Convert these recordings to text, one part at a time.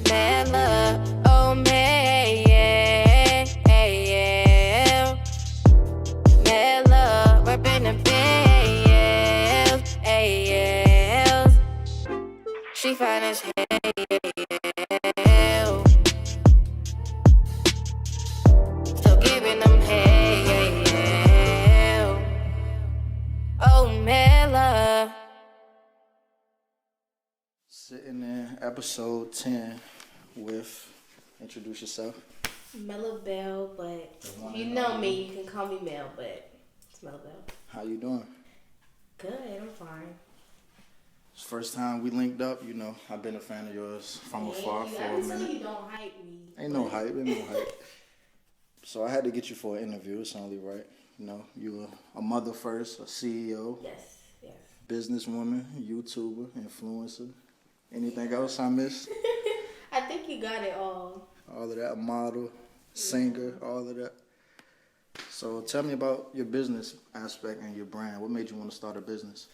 Meela, oh Meela, Meela, reppin' the Bells. She fine as hell. Still giving them hell. Oh Meela. Sitting in episode 10 with, introduce yourself. Meela Belle, but if you know me, you can call me Mel, but it's Meela Belle. How you doing? Good, I'm fine. It's the first time we linked up, you know, I've been a fan of yours from afar for a Until minute. you don't hype me. Ain't no hype. So I had to get you for an interview, it's only right. You know, you a mother first, a CEO, Yes. businesswoman, YouTuber, influencer. Anything else I missed? I think you got it all. All of that, a model, singer, all of that. So tell me about your business aspect and your brand. What made you want to start a business?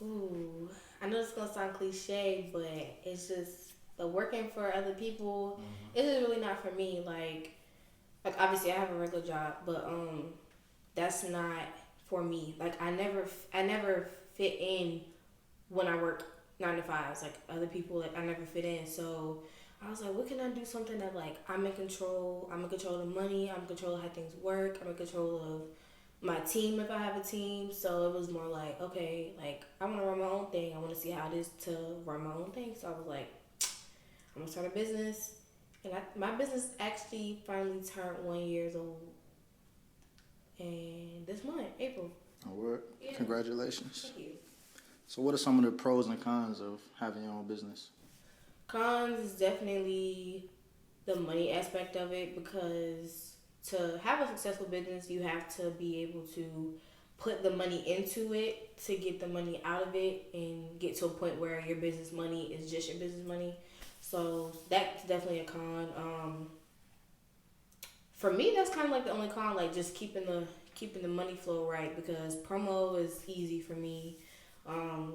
Ooh, I know it's gonna sound cliche, but it's just the working for other people. It's just really not for me. Like obviously I have a regular job, but that's not for me. Like I never fit in when I work 9 to 5s. Like other people, like I never fit in. So I was like, what can I do something that like I'm in control? I'm in control of the money. I'm in control of how things work. I'm in control of my team if I have a team. So it was more like, okay, like I want to run my own thing. I want to see how it is to run my own thing. So I was like, I'm gonna start a business, and my business actually finally turned 1 year old, and this month, April. Oh, word. Yeah. Congratulations. Thank you. So what are some of the pros and cons of having your own business? Cons is definitely the money aspect of it, because to have a successful business, you have to be able to put the money into it to get the money out of it and get to a point where your business money is just your business money. So that's definitely a con. For me, that's kind of like the only con, like just keeping the money flow right, because promo is easy for me. I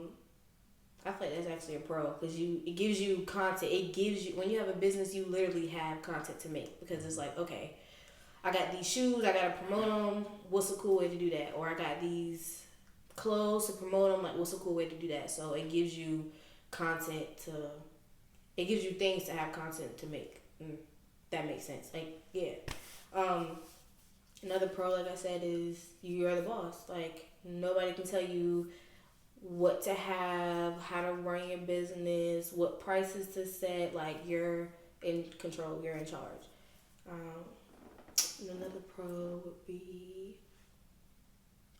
feel like that's actually a pro, because it gives you content. It gives you, when you have a business, you literally have content to make, because it's like, okay, I got these shoes, I gotta promote them. What's a cool way to do that? Or I got these clothes to promote them. Like, what's a cool way to do that? So it gives you it gives you things to have content to make. That makes sense. Like, yeah. Another pro, like I said, is you're the boss. Like, nobody can tell you what to have, how to run your business, what prices to set. Like, you're in control, you're in charge. And another pro would be,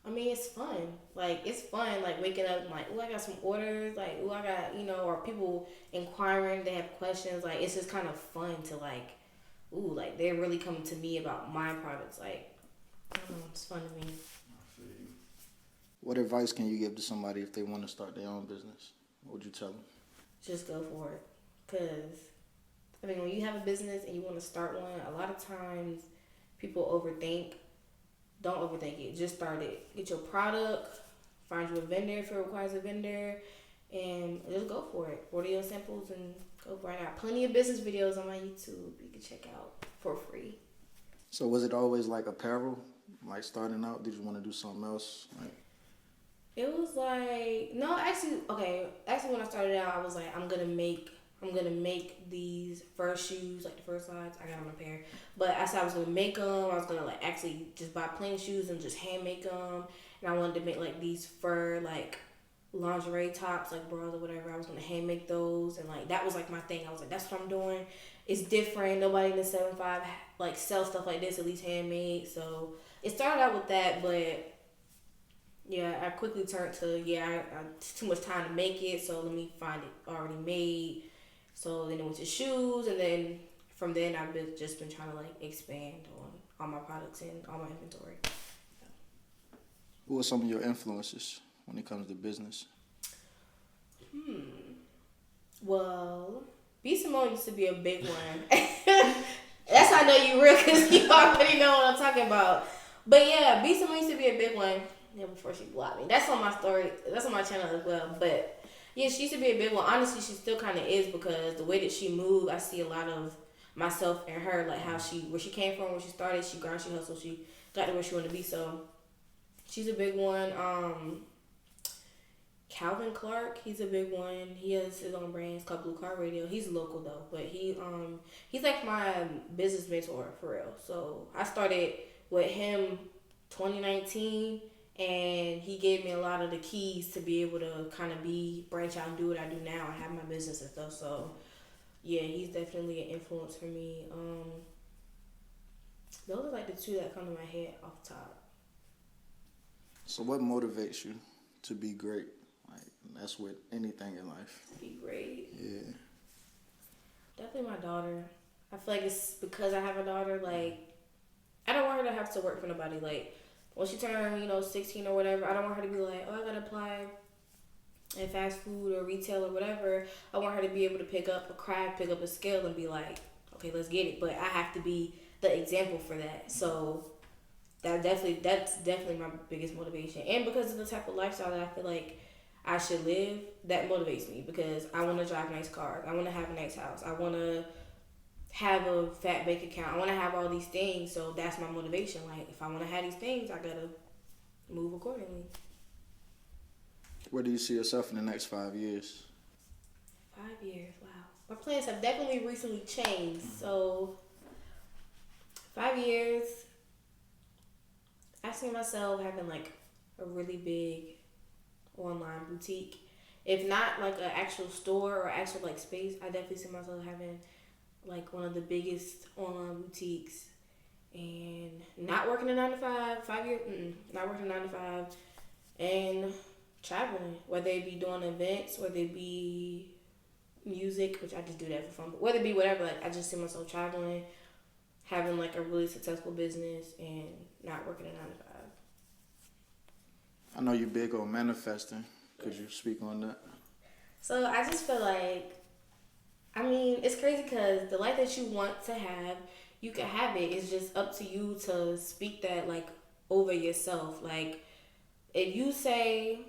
I mean, it's fun. Like, it's fun, like, waking up and like, oh, I got some orders. Like, oh, I got, or people inquiring, they have questions. Like, it's just kind of fun to, like, ooh, like, they're really coming to me about my products. Like, I don't know, it's fun to me. What advice can you give to somebody if they want to start their own business? What would you tell them? Just go for it. Because, I mean, when you have a business and you want to start one, a lot of times people overthink. Don't overthink it. Just start it. Get your product. Find you a vendor if it requires a vendor. And just go for it. Order your samples and go for it. I got plenty of business videos on my YouTube you can check out for free. So was it always like apparel? Like starting out, did you want to do something else? Like, it was like, no, actually, when I started out, I was like, I'm gonna make these first shoes, like the first size. I got them a pair, but I said I was gonna make them. I was gonna like actually just buy plain shoes and just hand make them. And I wanted to make like these fur like lingerie tops, like bras or whatever. I was gonna hand make those, and like that was like my thing. I was like, that's what I'm doing. It's different. Nobody in the 7-5 like sells stuff like this, at least handmade. So it started out with that, but yeah, I quickly turned to, I too much time to make it, so let me find it already made. So then it went to shoes, and then from then I've just been trying to like expand on all my products and all my inventory. who are some of your influences when it comes to business? Well, B. Simone used to be a big one. That's how I know you real, because you already know what I'm talking about. But yeah, B. Simone used to be a big one. Yeah, before she blocked me. That's on my story. That's on my channel as well. But Yeah, she used to be a big one. Honestly, she still kind of is because the way that she moved, I see a lot of myself in her, like how where she came from, where she started, she grind, she hustled, she got to where she wanted to be. So she's a big one. Calvin Clark, he's a big one. He has his own brand. It's called Blue Car Radio. He's local though, but he's like my business mentor for real. So I started with him 2019, and he gave me a lot of the keys to be able to kind of branch out and do what I do now. I have my business and stuff. So yeah, he's definitely an influence for me. Those are like the two that come to my head off the top. So what motivates you to be great? Like, that's with anything in life. Be great. Yeah. Definitely my daughter. I feel like it's because I have a daughter. Like, I don't want her to have to work for nobody. Like, when she turns, 16 or whatever, I don't want her to be like, oh, I gotta apply in fast food or retail or whatever. I want her to be able to pick up a craft, pick up a skill, and be like, okay, let's get it. But I have to be the example for that. So that's definitely my biggest motivation. And because of the type of lifestyle that I feel like I should live, that motivates me because I want to drive nice cars. I want to have a nice house. I want to have a fat bank account. I want to have all these things. So that's my motivation. Like, if I want to have these things, I got to move accordingly. Where do you see yourself in the next 5 years? 5 years, wow. My plans have definitely recently changed. So 5 years, I see myself having like a really big online boutique. If not like an actual store or actual like space, I definitely see myself having like one of the biggest online boutiques and not working a 9 to 5. 5 years, not working a 9 to 5, and traveling, whether it be doing events, whether it be music, which I just do that for fun, but whether it be whatever, like I just see myself traveling, having like a really successful business, and not working a 9 to 5. I know you're big on manifesting. Could you speak on that? So I just feel like, it's crazy because the life that you want to have, you can have it. It's just up to you to speak that like over yourself. Like, if you say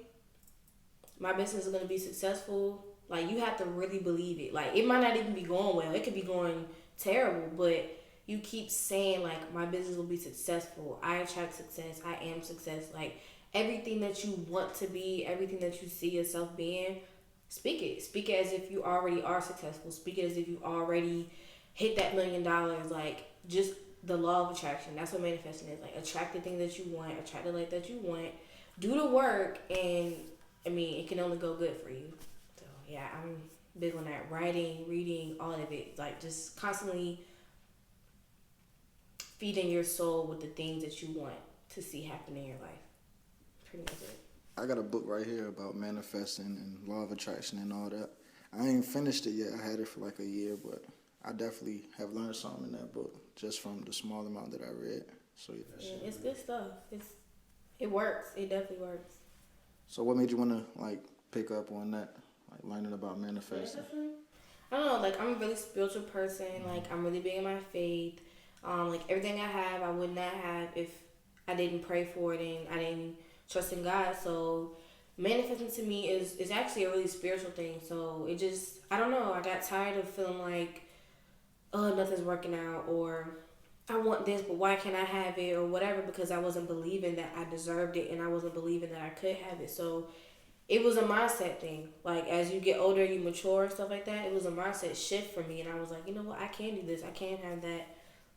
my business is going to be successful, like, you have to really believe it. Like, it might not even be going well. It could be going terrible, but you keep saying, like, my business will be successful. I attract success. I am success. Like, everything that you want to be, everything that you see yourself being, speak it. Speak it as if you already are successful. Speak it as if you already hit that $1 million. Like, just the law of attraction. That's what manifesting is. Like, attract the thing that you want. Attract the life that you want. Do the work, and it can only go good for you. So yeah, I'm big on that. Writing, reading, all of it. Like, just constantly feeding your soul with the things that you want to see happen in your life. Pretty much it. I got a book right here about manifesting and law of attraction and all that. I ain't finished it yet. I had it for like a year, but I definitely have learned something in that book just from the small amount that I read. So yeah, it's good stuff. It works. It definitely works. So what made you want to like pick up on that, like learning about manifesting? I don't know. Like, I'm a really spiritual person. Like, I'm really big in my faith. Like, everything I have, I would not have if I didn't pray for it and I didn't trust in God. So manifesting to me is actually a really spiritual thing. So it just, I don't know. I got tired of feeling like, oh, nothing's working out, or I want this, but why can't I have it, or whatever, because I wasn't believing that I deserved it, and I wasn't believing that I could have it. So it was a mindset thing. Like, as you get older, you mature and stuff like that. It was a mindset shift for me, and I was like, you know what, I can do this. I can have that,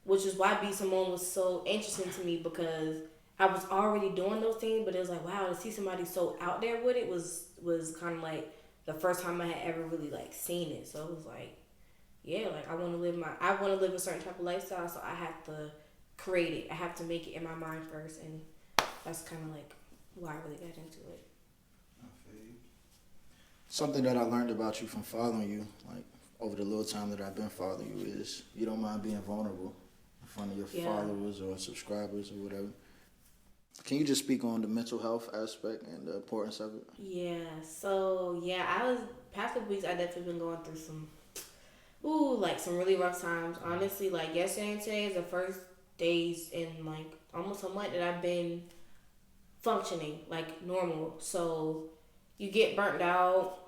which is why Be Simone was so interesting to me, because I was already doing those things, but it was like, wow, to see somebody so out there with it was kind of like the first time I had ever really like seen it. So it was like, yeah, like, I want to live a certain type of lifestyle, so I have to create it. I have to make it in my mind first, and that's kind of like why I really got into it. Something that I learned about you from following you, like over the little time that I've been following you, is you don't mind being vulnerable in front of your followers or subscribers or whatever. Can you just speak on the mental health aspect and the importance of it? Yeah, so past couple weeks, I definitely been going through some really rough times. Honestly, like, yesterday and today is the first days in like almost a month that I've been functioning like normal. So you get burnt out,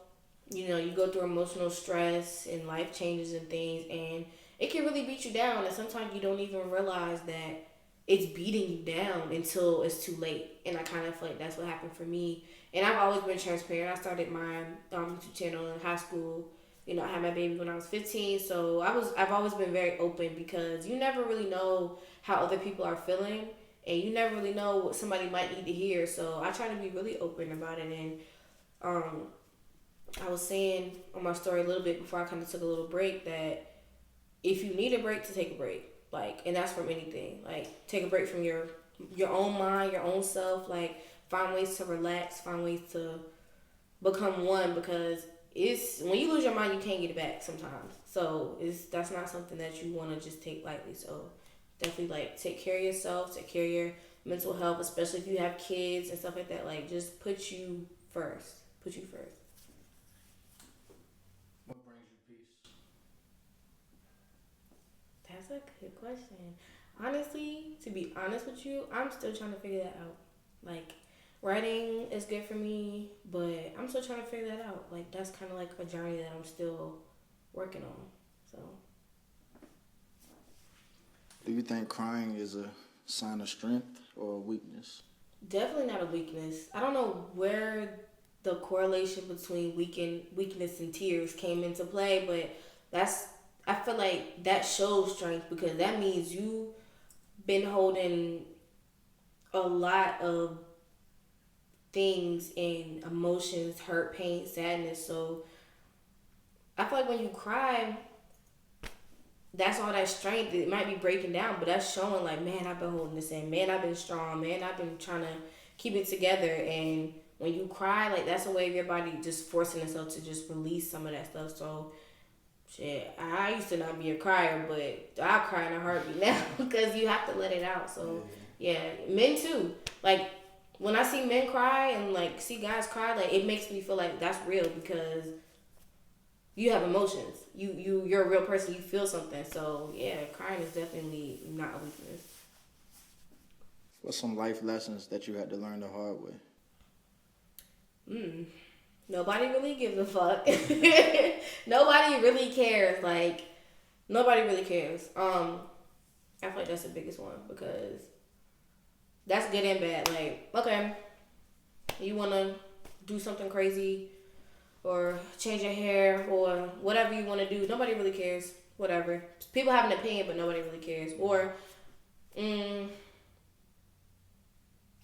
You go through emotional stress and life changes and things, and it can really beat you down. And sometimes you don't even realize that it's beating you down until it's too late. And I kind of feel like that's what happened for me. And I've always been transparent. I started my YouTube channel in high school. I had my baby when I was 15, so I've always been very open because you never really know how other people are feeling, and you never really know what somebody might need to hear. So I try to be really open about it. And I was saying on my story a little bit before I kind of took a little break that if you need a break, to take a break, and that's from anything. Take a break from your own mind, your own self. Find ways to relax, find ways to become one, because it's when you lose your mind, you can't get it back sometimes. So that's not something that you want to just take lightly. So definitely take care of yourself, take care of your mental health, especially if you have kids and stuff like that. Just put you first. Put you first. What brings you peace? That's a good question. Honestly, to be honest with you, I'm still trying to figure that out. Writing is good for me, but I'm still trying to figure that out. That's kind of a journey that I'm still working on. So. Do you think crying is a sign of strength or a weakness? Definitely not a weakness. I don't know where the correlation between weakness and tears came into play, but I feel like that shows strength, because that means you've been holding a lot of things and emotions, hurt, pain, sadness. So I feel like when you cry, that's all that strength. It might be breaking down, but that's showing man, I've been holding this in. Man, I've been strong. Man, I've been trying to keep it together. And when you cry, that's a way of your body just forcing itself to just release some of that stuff. So shit, I used to not be a crier, but I cry in a heartbeat now because you have to let it out. So yeah, men too. When I see men cry and see guys cry, it makes me feel like that's real, because you have emotions. You're a real person. You feel something. So yeah, crying is definitely not a weakness. What's some life lessons that you had to learn the hard way? Nobody really gives a fuck. Nobody really cares. Nobody really cares. I feel like that's the biggest one, because that's good and bad. Okay, you want to do something crazy or change your hair or whatever you want to do. Nobody really cares. Whatever. People have an opinion, but nobody really cares. Or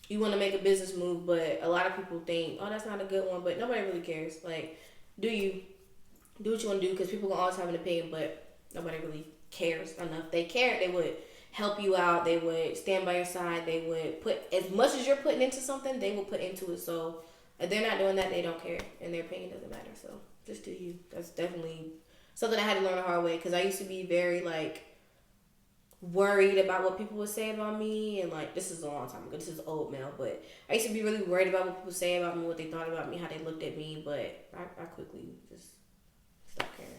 you want to make a business move, but a lot of people think, oh, that's not a good one, but nobody really cares. Do what you want to do, because people gonna always have an opinion, but nobody really cares enough. They cared, they would help you out. They would stand by your side. They would put as much as you're putting into something, they will put into it. So if they're not doing that, they don't care, and their opinion doesn't matter. So just do you. That's definitely something I had to learn the hard way, because I used to be very worried about what people would say about me, and this is a long time ago. This is old Mel, but I used to be really worried about what people say about me, what they thought about me, how they looked at me. But I quickly just stopped caring.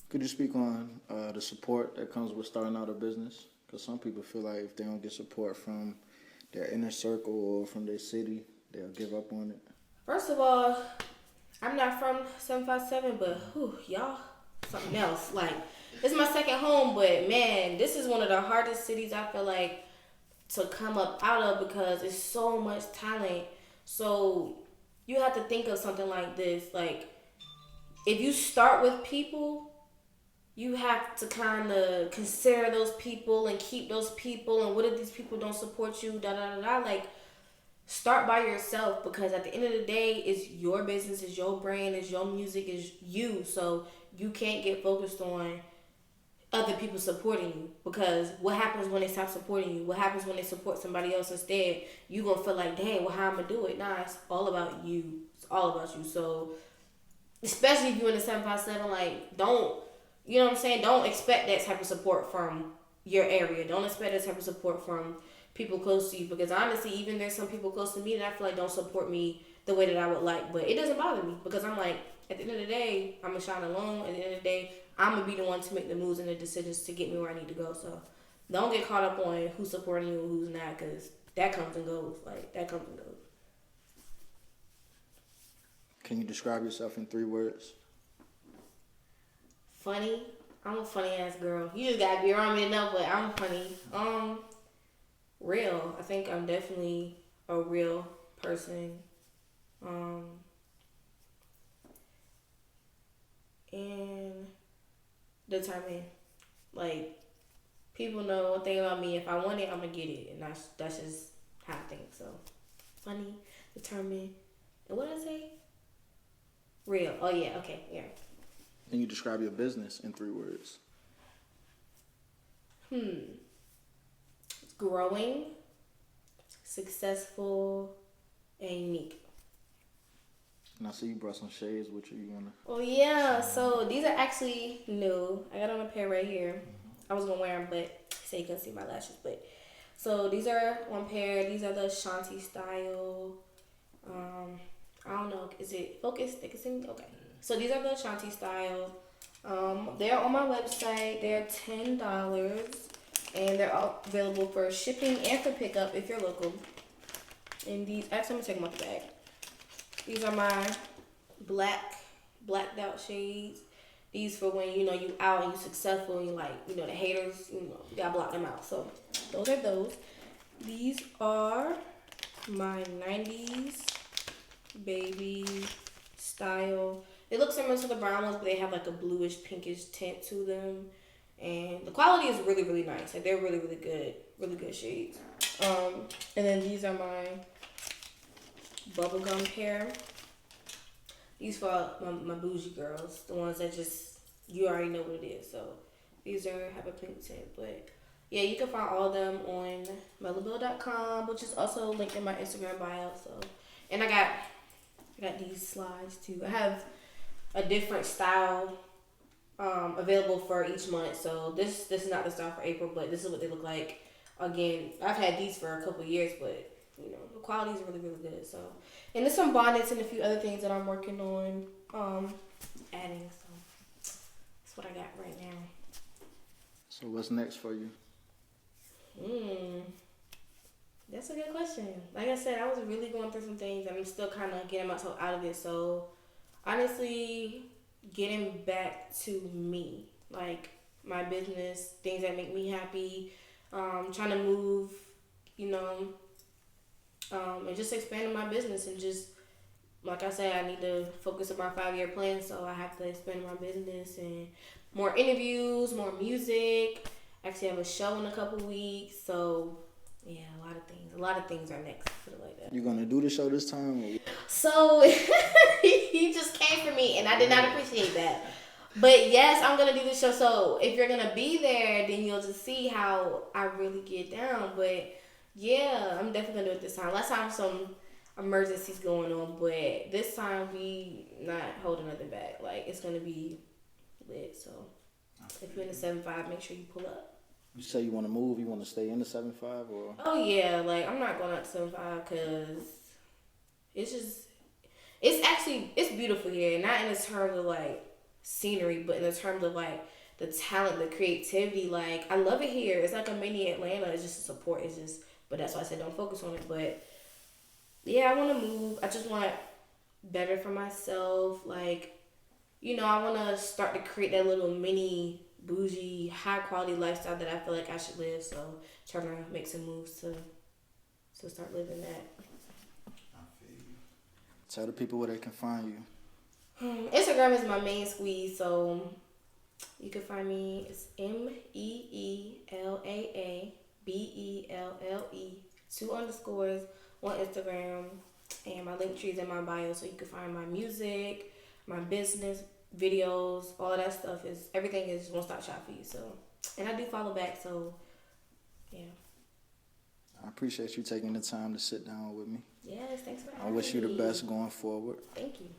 Could you speak on the support that comes with starting out a business? Because some people feel like if they don't get support from their inner circle or from their city, they'll give up on it. First of all, I'm not from 757, but y'all, something else. This is my second home, but man, this is one of the hardest cities I feel like to come up out of, because it's so much talent. So you have to think of something like this. If you start with people, you have to kind of consider those people and keep those people. And what if these people don't support you? Start by yourself, because at the end of the day, it's your business, it's your brand, it's your music, it's you. So you can't get focused on other people supporting you, because what happens when they stop supporting you? What happens when they support somebody else instead? You gonna feel like, dang, well, how I'm gonna do it? Nah, it's all about you. It's all about you. So especially if you're in the 757, don't. You know what I'm saying? Don't expect that type of support from your area. Don't expect that type of support from people close to you, because honestly, even there's some people close to me that I feel like don't support me the way that I would like, but it doesn't bother me, because I'm at the end of the day, I'm gonna shine alone. At the end of the day, I'm gonna be the one to make the moves and the decisions to get me where I need to go. So don't get caught up on who's supporting you and who's not, because that comes and goes. That comes and goes. Can you describe yourself in 3 words? Funny. I'm a funny ass girl. You just gotta be around me to know, but I'm funny. Real. I think I'm definitely a real person. And determined. Like, people know one thing about me. If I want it, I'm gonna get it, and that's just how I think. So, funny, determined, and what did I say? Real. Oh yeah. Okay. Yeah. Can you describe your business in 3 words? It's growing, successful, and unique. And I see you brought some shades with you. You wanna? Oh yeah. So these are actually new. I got on a pair right here. I was gonna wear them, but say you couldn't see my lashes. But so these are one pair. These are the Shanti style. I don't know. Is it focused? They can see me? Okay. So these are the Shanti style. They're on my website. They're $10, and they're all available for shipping and for pickup if you're local. And these, actually, I'm gonna take them out the bag. These are my blacked out shades. These for when you out and you successful and you like the haters, you gotta block them out. So those are those. These are my 90s baby style. They look similar to the brown ones, but they have like a bluish pinkish tint to them. And the quality is really, really nice. Like they're really, really good shades. And then these are my bubblegum pair. These for my bougie girls, the ones that just, you already know what it is. So these have a pink tint, but yeah, you can find all of them on mellabelle.com, which is also linked in my Instagram bio. So, and I got these slides too. I have a different style available for each month. So this is not the style for April, but this is what they look like. Again, I've had these for a couple of years, but the quality is really, really good. So, and there's some bonnets and a few other things that I'm working on adding. So that's what I got right now. So what's next for you? That's a good question. Like I said, I was really going through some things, and I'm still kind of getting myself out of it. So honestly, getting back to me, like my business, things that make me happy, trying to move, and just expanding my business, and just like I said, I need to focus on my 5-year plan. So I have to expand my business and more interviews, more music. Actually, I have a show in a couple weeks. So yeah, a lot of things are next. Put it like that. You gonna do the show this time? Or? So he just came for me, and I did not appreciate that. But yes, I'm gonna do the show. So if you're gonna be there, then you'll just see how I really get down. But yeah, I'm definitely gonna do it this time. Last time some emergencies going on, but this time we not holding nothing back. Like it's gonna be lit. So if you're in the 7-5, make sure you pull up. You say you want to move? You want to stay in the 7-5 or? Oh yeah, like I'm not going out to 7-5 because it's beautiful here. Not in the terms of like scenery, but in the terms of like the talent, the creativity. Like I love it here. It's like a mini Atlanta. It's just support. But that's why I said don't focus on it. But yeah, I want to move. I just want better for myself. Like, I want to start to create that little mini bougie, high quality lifestyle that I feel like I should live. So trying to make some moves to start living that. Tell the people where they can find you. Instagram is my main squeeze, so you can find me. It's MEELAABELLE 2 underscores on Instagram, and my link tree is in my bio, so you can find my music, my business, videos, all of that stuff. Everything is one-stop shop for you. So, and I do follow back, so yeah. I appreciate you taking the time to sit down with me. Yes, thanks for having me. I wish you the best going forward. Thank you.